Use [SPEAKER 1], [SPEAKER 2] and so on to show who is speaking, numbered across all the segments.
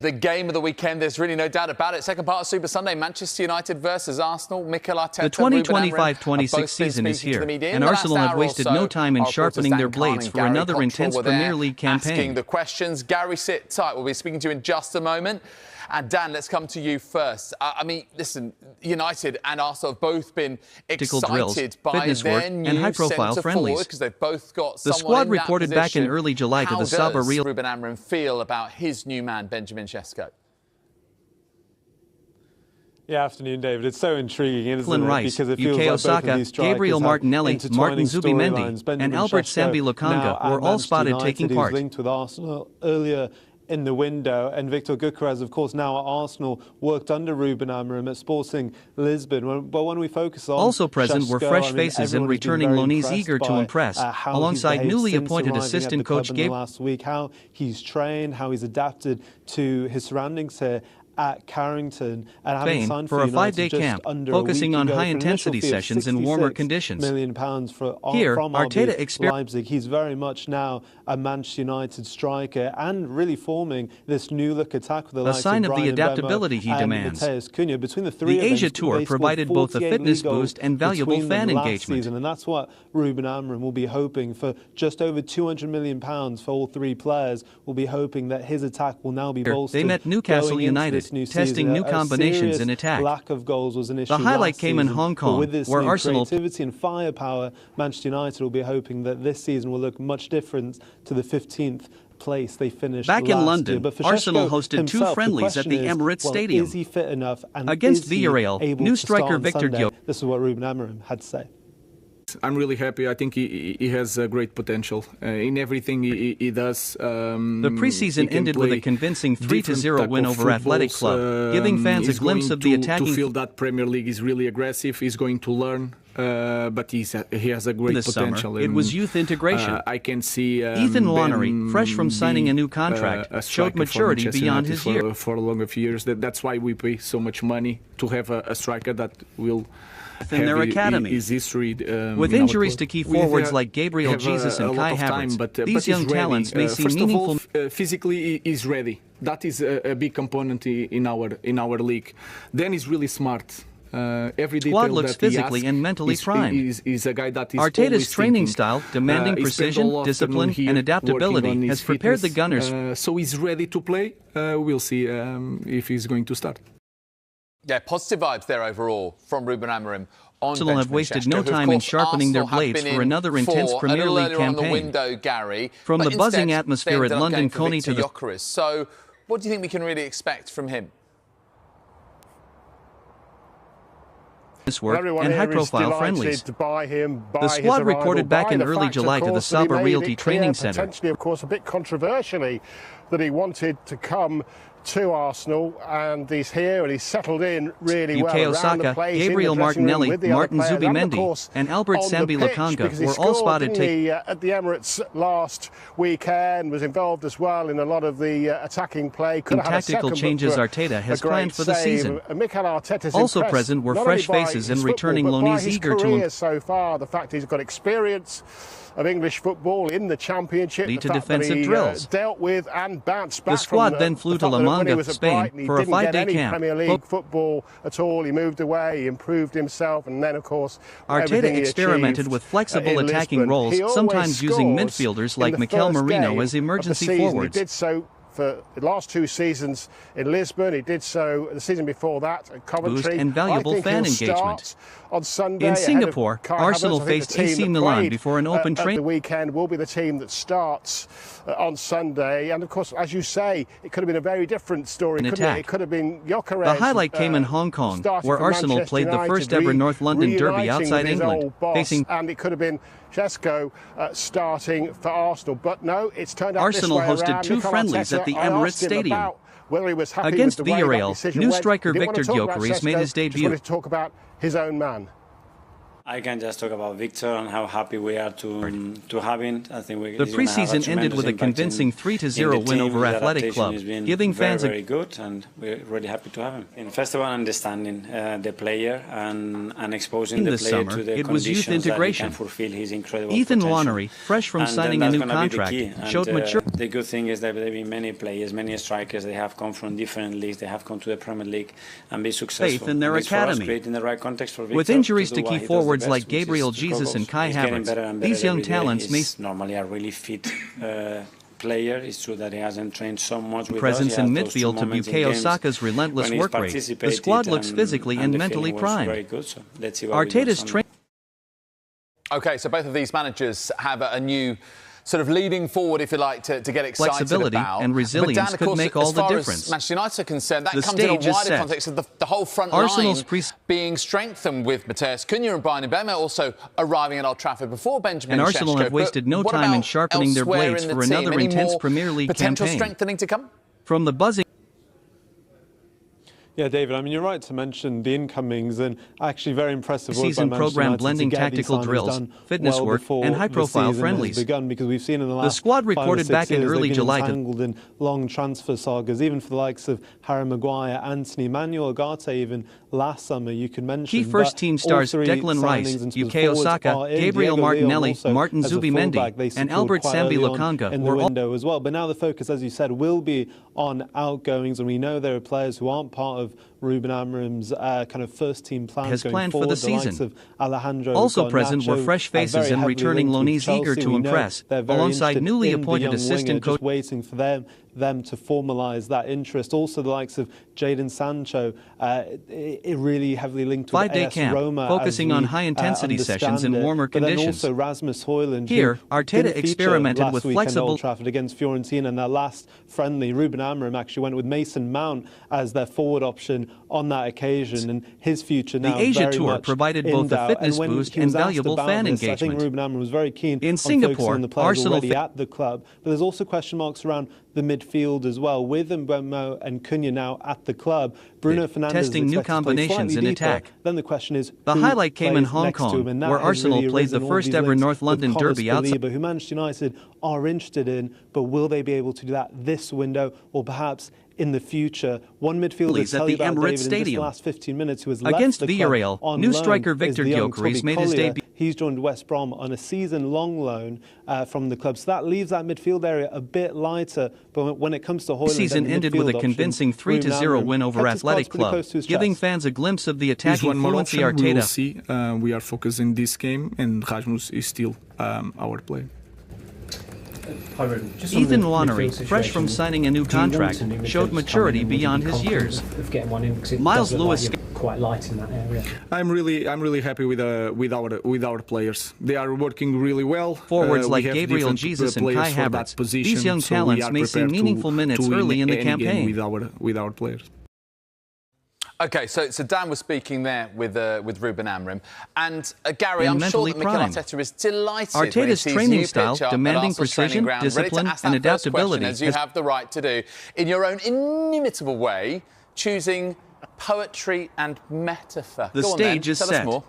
[SPEAKER 1] The game of the weekend, there's really no doubt about it. Second part of Super Sunday, Manchester United versus Arsenal. Mikel Arteta,
[SPEAKER 2] the 2025-26 season is here, and Arsenal have wasted no time in sharpening their blades for another intense Premier League campaign.
[SPEAKER 1] Asking the questions. Gary, sit tight. We'll be speaking to you in just a moment. And Dan, let's come to you first. I mean, listen, United and Arsenal have both been excited by their new
[SPEAKER 2] and high-profile friendlies
[SPEAKER 1] because they've both got
[SPEAKER 2] the squad reported back in early July to the Sabah Real.
[SPEAKER 1] Ruben Amorim feel about his new man, Benjamin Sesko?
[SPEAKER 3] Yeah, afternoon, David. It's so intriguing, isn't it?
[SPEAKER 2] Rice,
[SPEAKER 3] because it feels
[SPEAKER 2] UK
[SPEAKER 3] like
[SPEAKER 2] Osaka,
[SPEAKER 3] both of these strikers
[SPEAKER 2] Gabriel Martinelli,
[SPEAKER 3] have
[SPEAKER 2] Martin
[SPEAKER 3] intertwining
[SPEAKER 2] Zubimendi, and Albert Sambi Lokanga were all spotted taking part.
[SPEAKER 3] He was linked with Arsenal earlier in the window, and Victor Gyökeres, of course, now at Arsenal, worked under Ruben Amorim at Sporting Lisbon. But when we focus on
[SPEAKER 2] also present
[SPEAKER 3] Sesko,
[SPEAKER 2] were fresh faces and returning loanees eager to impress, alongside newly appointed assistant coach Gabe.
[SPEAKER 3] Last week, how he's trained, how he's adapted to his surroundings here at Carrington, and having signed
[SPEAKER 2] for a 5-day camp, focusing on high-intensity sessions in warmer conditions.
[SPEAKER 3] £66 million
[SPEAKER 2] Here,
[SPEAKER 3] from
[SPEAKER 2] Arteta
[SPEAKER 3] Leipzig. He's very much now a Manchester United striker and really forming this new look attack with the likes
[SPEAKER 2] sign
[SPEAKER 3] of
[SPEAKER 2] the
[SPEAKER 3] Brian
[SPEAKER 2] adaptability
[SPEAKER 3] Mbeumo
[SPEAKER 2] he
[SPEAKER 3] and
[SPEAKER 2] demands.
[SPEAKER 3] Matheus Cunha. Between the three
[SPEAKER 2] the
[SPEAKER 3] of
[SPEAKER 2] Asia
[SPEAKER 3] them,
[SPEAKER 2] Tour
[SPEAKER 3] they
[SPEAKER 2] provided
[SPEAKER 3] scored
[SPEAKER 2] both a
[SPEAKER 3] 48
[SPEAKER 2] fitness
[SPEAKER 3] league
[SPEAKER 2] boost and valuable
[SPEAKER 3] between them
[SPEAKER 2] fan
[SPEAKER 3] last
[SPEAKER 2] engagement.
[SPEAKER 3] Season, and that's what Ruben Amorim will be hoping for. Just over £200 million for all three players. Will be hoping that his attack will now be bolstered.
[SPEAKER 2] They met Newcastle United, testing new combinations in attack.
[SPEAKER 3] Lack of goals was an issue.
[SPEAKER 2] The highlight
[SPEAKER 3] last
[SPEAKER 2] came in
[SPEAKER 3] season,
[SPEAKER 2] Hong Kong,
[SPEAKER 3] with this
[SPEAKER 2] where
[SPEAKER 3] new
[SPEAKER 2] Arsenal
[SPEAKER 3] creativity and firepower, Manchester United will be hoping that this season will look much different to the 15th place they finished
[SPEAKER 2] back in London.
[SPEAKER 3] Year. But for
[SPEAKER 2] Arsenal
[SPEAKER 3] Sesko
[SPEAKER 2] hosted
[SPEAKER 3] himself,
[SPEAKER 2] two friendlies at the Emirates Stadium.
[SPEAKER 3] Is he fit enough? And
[SPEAKER 2] against
[SPEAKER 3] is he
[SPEAKER 2] Villarreal,
[SPEAKER 3] able
[SPEAKER 2] new
[SPEAKER 3] to start
[SPEAKER 2] striker
[SPEAKER 3] on
[SPEAKER 2] Victor
[SPEAKER 3] Sunday?
[SPEAKER 2] Gyökeres.
[SPEAKER 3] This is what Ruben Amorim had to say.
[SPEAKER 4] I'm really happy. I think he has great potential in everything he does.
[SPEAKER 2] The preseason ended with a convincing 3-0 win over Athletic Club, giving fans a glimpse of the attacking.
[SPEAKER 4] To feel that Premier League is really aggressive. He's going to learn, but he has a great potential.
[SPEAKER 2] Summer, it was youth integration.
[SPEAKER 4] I can see
[SPEAKER 2] Ethan Wannery, fresh from signing a new contract, showed maturity beyond his years.
[SPEAKER 4] For a long of years. That's why we pay so much money to have a striker that will.
[SPEAKER 2] In their academy.
[SPEAKER 4] His history,
[SPEAKER 2] with injuries to key forwards like Gabriel Jesus and Kai Havertz, these young talents may see meaningful.
[SPEAKER 4] Physically, he's ready. That is a big component in our league. Then he's really smart. Every detail
[SPEAKER 2] squad looks physically and mentally primed.
[SPEAKER 4] Is a guy that is
[SPEAKER 2] Arteta's training
[SPEAKER 4] thinking,
[SPEAKER 2] style, demanding precision, discipline, and adaptability, has prepared the Gunners.
[SPEAKER 4] So he's ready to play. We'll see if he's going to start.
[SPEAKER 1] Yeah, positive vibes there overall from Ruben Amorim.
[SPEAKER 2] Arsenal have wasted no time in sharpening their blades for another intense Premier League campaign.
[SPEAKER 1] Window, Gary,
[SPEAKER 2] from the buzzing atmosphere at London Coney to the
[SPEAKER 1] Gyökeres. So, what do you think we can really expect from him?
[SPEAKER 2] Work and high-profile friendlies. The squad reported back in early July to the Sabah Realty Training Centre.
[SPEAKER 5] Potentially, of course, a bit controversially, that he wanted to come to Arsenal, and he's here and he's settled in really well.
[SPEAKER 2] UK Osaka, Gabriel Martinelli, Martin Zubimendi, and Albert Sambi Lokanga were all spotted
[SPEAKER 5] at the Emirates last weekend, was involved as well in a lot of the attacking play.
[SPEAKER 2] In tactical changes Arteta has planned for the season. Also present were fresh faces and returning loanees eager to
[SPEAKER 5] so far. The fact he's got experience of English football in the Championship,
[SPEAKER 2] lead to defensive drills.
[SPEAKER 5] Dealt with and bounced back.
[SPEAKER 2] The squad then flew to La Manga, Spain, for a 5-day camp.
[SPEAKER 5] Premier League football at all. He moved away, he improved himself, and then, of course,
[SPEAKER 2] Arteta experimented with flexible attacking roles, sometimes using midfielders like Mikel Merino as emergency forwards.
[SPEAKER 5] He did so for the last two seasons in Lisbon. He did so the season before that at Coventry.
[SPEAKER 2] Boost and valuable fan engagement.
[SPEAKER 5] On Sunday,
[SPEAKER 2] in Singapore, Arsenal faced AC Milan before an open training.
[SPEAKER 5] The weekend will be the team that starts on Sunday, and of course, as you say, it could have been a very different story. It could have been Gyökeres.
[SPEAKER 2] The highlight came in Hong Kong, where Arsenal played the first ever North London derby outside England, facing.
[SPEAKER 5] And it could have been Sesko starting for Arsenal, but no, it's turned out
[SPEAKER 2] Arsenal
[SPEAKER 5] this way
[SPEAKER 2] hosted
[SPEAKER 5] around.
[SPEAKER 2] two friendlies at the Emirates Stadium.
[SPEAKER 5] Whether he was happy
[SPEAKER 2] against
[SPEAKER 5] with the way
[SPEAKER 2] Villarreal,
[SPEAKER 5] that decision
[SPEAKER 2] new
[SPEAKER 5] went.
[SPEAKER 2] striker
[SPEAKER 5] Didn't
[SPEAKER 2] Victor Gyökeres made his
[SPEAKER 5] Just
[SPEAKER 2] debut.
[SPEAKER 5] wanted to talk about his own man.
[SPEAKER 6] I can just talk about Victor and how happy we are to have him. I think
[SPEAKER 2] the preseason ended with a convincing 3-0 win over Athletic Club, giving fans
[SPEAKER 6] very good, and we're really happy to have him. In first of all, understanding the player and exposing the player to the conditions that he can fulfill his incredible
[SPEAKER 2] Ethan
[SPEAKER 6] potential.
[SPEAKER 2] Wannery, fresh from signing a new contract, showed maturity.
[SPEAKER 6] The good thing is that there have been many players, many strikers. They have come from different leagues. They have come to the Premier League and be successful.
[SPEAKER 2] Faith in their academy.
[SPEAKER 6] Creating the right context for Victor,
[SPEAKER 2] with injuries to key forwards like Gabriel Jesus and Kai Havertz, these young talents may
[SPEAKER 6] normally a really fit player. It's true that he hasn't trained so much with
[SPEAKER 2] presence in midfield to Bukayo Saka's relentless work rate. The squad looks physically and mentally primed. Arteta's training.
[SPEAKER 1] Okay, so both of these managers have a new sort of leading forward, if you like, to get excited
[SPEAKER 2] flexibility
[SPEAKER 1] about.
[SPEAKER 2] And resilience
[SPEAKER 1] but Dan,
[SPEAKER 2] could
[SPEAKER 1] course,
[SPEAKER 2] make all the difference.
[SPEAKER 1] As Manchester United are concerned, that
[SPEAKER 2] the
[SPEAKER 1] comes in a wider
[SPEAKER 2] set.
[SPEAKER 1] context of the whole front
[SPEAKER 2] Arsenal's
[SPEAKER 1] line being strengthened with Matheus Cunha and Bryan Mbeumo also arriving at Old Trafford before Benjamin
[SPEAKER 2] And Arsenal
[SPEAKER 1] Šeško.
[SPEAKER 2] have wasted no time in sharpening their blades for another intense Premier League
[SPEAKER 1] potential
[SPEAKER 2] campaign.
[SPEAKER 1] Strengthening to come?
[SPEAKER 2] From the buzzing.
[SPEAKER 3] Yeah, David, I mean, you're right to mention the incomings, and actually very impressive work
[SPEAKER 2] season
[SPEAKER 3] by Manchester
[SPEAKER 2] program
[SPEAKER 3] United
[SPEAKER 2] blending tactical drills, fitness work, and high-profile friendlies.
[SPEAKER 3] Begun, because we've seen in the last
[SPEAKER 2] squad recorded back in early July
[SPEAKER 3] entangled in long transfer sagas, even for the likes of Harry Maguire, Anthony, Emmanuel Ugarte, even last summer. You can mention
[SPEAKER 2] key first-team stars Declan Rice, Bukayo Saka, Gabriel Martinelli, Martin Zubimendi, and Albert Sambi Lokanga
[SPEAKER 3] in the window as well. But now the focus, as you said, will be on outgoings, and we know there are players who aren't part of Ruben Amorim's kind of first-team plans going forward.
[SPEAKER 2] For the season.
[SPEAKER 3] Likes of Alejandro
[SPEAKER 2] also
[SPEAKER 3] Garnacho,
[SPEAKER 2] present were fresh faces and returning loanees eager to impress, alongside newly appointed assistant coach.
[SPEAKER 3] Just waiting for them to formalise that interest. Also the likes of Jadon Sancho, it really heavily linked with AS
[SPEAKER 2] camp,
[SPEAKER 3] Roma,
[SPEAKER 2] focusing on high-intensity sessions in warmer conditions.
[SPEAKER 3] But then also Rasmus Højlund.
[SPEAKER 2] Here, Arteta experimented with flexible.
[SPEAKER 3] Old Trafford against Fiorentina, and their last friendly, Ruben Amorim actually went with Mason Mount as their forward option on that occasion, and his future now
[SPEAKER 2] the Asia
[SPEAKER 3] very
[SPEAKER 2] Tour
[SPEAKER 3] much
[SPEAKER 2] provided both a fitness boost and valuable fan engagement.
[SPEAKER 3] I think Ruben Amorim was very keen
[SPEAKER 2] in
[SPEAKER 3] on
[SPEAKER 2] Singapore,
[SPEAKER 3] focusing on the players
[SPEAKER 2] Arsenal
[SPEAKER 3] already at the club, but there's also question marks around the midfield as well, with Mbeumo and Cunha now at the club. Bruno Fernandes
[SPEAKER 2] testing new combinations in attack.
[SPEAKER 3] Then the question is,
[SPEAKER 2] the highlight came in Hong Kong, where Arsenal played the first ever North London derby outside.
[SPEAKER 3] Who Manchester United are interested in, but will they be able to do that this window, or perhaps in the future? One midfielder
[SPEAKER 2] at the Emirates Stadium.
[SPEAKER 3] In just the last 15 minutes who has
[SPEAKER 2] against
[SPEAKER 3] left the
[SPEAKER 2] Villarreal,
[SPEAKER 3] on
[SPEAKER 2] new
[SPEAKER 3] loan
[SPEAKER 2] striker Victor Gyökeres made his debut.
[SPEAKER 3] He's joined West Brom on a season-long loan from the club, so that leaves that midfield area a bit lighter. But when it comes to Højlund,
[SPEAKER 2] the season ended with a convincing 3-0 win over Athletic Club, giving fans a glimpse of the attacking fluency Arteta.
[SPEAKER 4] We will see. We are focusing this game, and Rasmus is still our player.
[SPEAKER 2] Ethan Wannery, fresh from signing a new contract, showed maturity beyond his years. Miles Lewis,
[SPEAKER 7] quite light in that area.
[SPEAKER 4] I'm really happy with our players. They are working really well.
[SPEAKER 2] Forwards like Gabriel Jesus and Kai Havertz. These young talents may see meaningful minutes early in the campaign
[SPEAKER 4] with our players.
[SPEAKER 1] OK, so Dan was speaking there with Ruben Amorim. And Gary, I'm sure that Mikel Arteta is delighted
[SPEAKER 2] Arteta's training style, demanding precision, discipline and adaptability.
[SPEAKER 1] As you have the right to do, in your own inimitable way, choosing poetry and metaphor.
[SPEAKER 2] The stage is set.
[SPEAKER 1] Tell us more.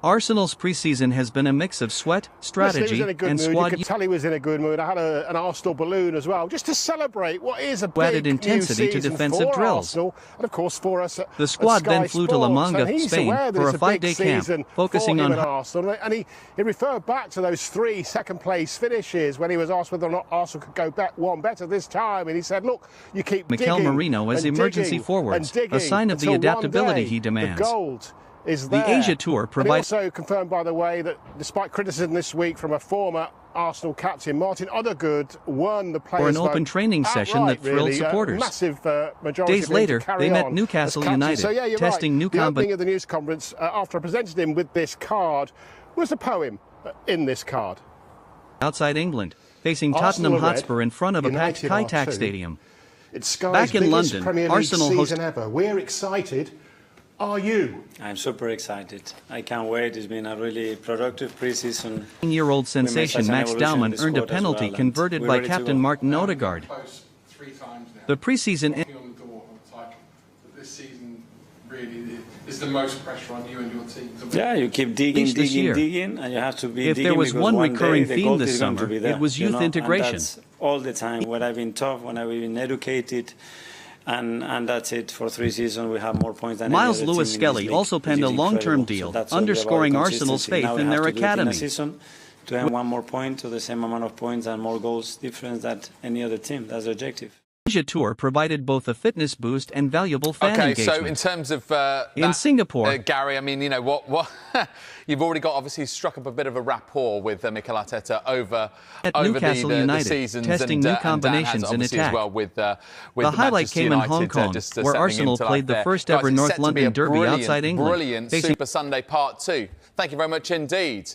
[SPEAKER 2] Arsenal's pre-season has been a mix of sweat, strategy and squad.
[SPEAKER 5] You could tell he was in a good mood. I had an Arsenal balloon as well, just to celebrate what is a big
[SPEAKER 2] added intensity to defensive drills.
[SPEAKER 5] Arsenal, and of course for us.
[SPEAKER 2] The squad then flew to La Manga, Spain, for a 5-day camp, focusing on
[SPEAKER 5] Arsenal. And he referred back to those 3 second-place finishes when he was asked whether or not Arsenal could go one better this time, and he said, "Look, you keep
[SPEAKER 2] Mikel Merino as emergency forwards, a sign of the adaptability he demands."
[SPEAKER 5] The gold is there.
[SPEAKER 2] The Asia Tour provides.
[SPEAKER 5] Also confirmed, by the way, that despite criticism this week from a former Arsenal captain, Martin Odegaard won the players'
[SPEAKER 2] for an open training session that thrilled supporters.
[SPEAKER 5] Massive majority.
[SPEAKER 2] Days later, they met Newcastle United,
[SPEAKER 5] so, yeah,
[SPEAKER 2] testing new
[SPEAKER 5] combinations. The opening of the news conference, after I presented him with this card, was a poem in this card.
[SPEAKER 2] Outside England, facing Tottenham Hotspur in front of a packed Kai Tak Stadium.
[SPEAKER 5] It's Sky's
[SPEAKER 2] back in
[SPEAKER 5] biggest
[SPEAKER 2] London,
[SPEAKER 5] Premier League
[SPEAKER 2] Arsenal
[SPEAKER 5] season ever. We're excited. Are you?
[SPEAKER 6] I'm super excited. I can't wait. It's been a really productive pre-season.
[SPEAKER 2] 10-year-old sensation Max Daumann earned a penalty converted by captain Martin Odegaard. The pre-season
[SPEAKER 7] really is the most pressure on you and your team?
[SPEAKER 6] Yeah, you keep digging, and you have to be
[SPEAKER 2] if
[SPEAKER 6] digging.
[SPEAKER 2] There was one recurring
[SPEAKER 6] day,
[SPEAKER 2] theme this summer, it was youth integration.
[SPEAKER 6] And that's all the time. When I've been tough, when I've been educated, and that's it. For 3 seasons, we have more points than
[SPEAKER 2] Miles
[SPEAKER 6] any other
[SPEAKER 2] Lewis
[SPEAKER 6] team
[SPEAKER 2] Skelly
[SPEAKER 6] in this league,
[SPEAKER 2] also penned a long-term deal, underscoring Arsenal's faith in their academy.
[SPEAKER 6] To have 1 more point, to the same amount of points and more goals difference than any other team. That's the objective.
[SPEAKER 2] Asia Tour provided both a fitness boost and valuable fan engagement.
[SPEAKER 1] So in terms of
[SPEAKER 2] in Singapore,
[SPEAKER 1] Gary, I mean, you know what you've already got. Obviously, struck up a bit of a rapport with Mikel Arteta over
[SPEAKER 2] Newcastle United,
[SPEAKER 1] the seasons,
[SPEAKER 2] testing new combinations in attack.
[SPEAKER 1] As well with the
[SPEAKER 2] highlight came in Hong Kong, where Arsenal played the first ever North London derby outside England.
[SPEAKER 1] Brilliant Super Sunday Part 2. Thank you very much indeed.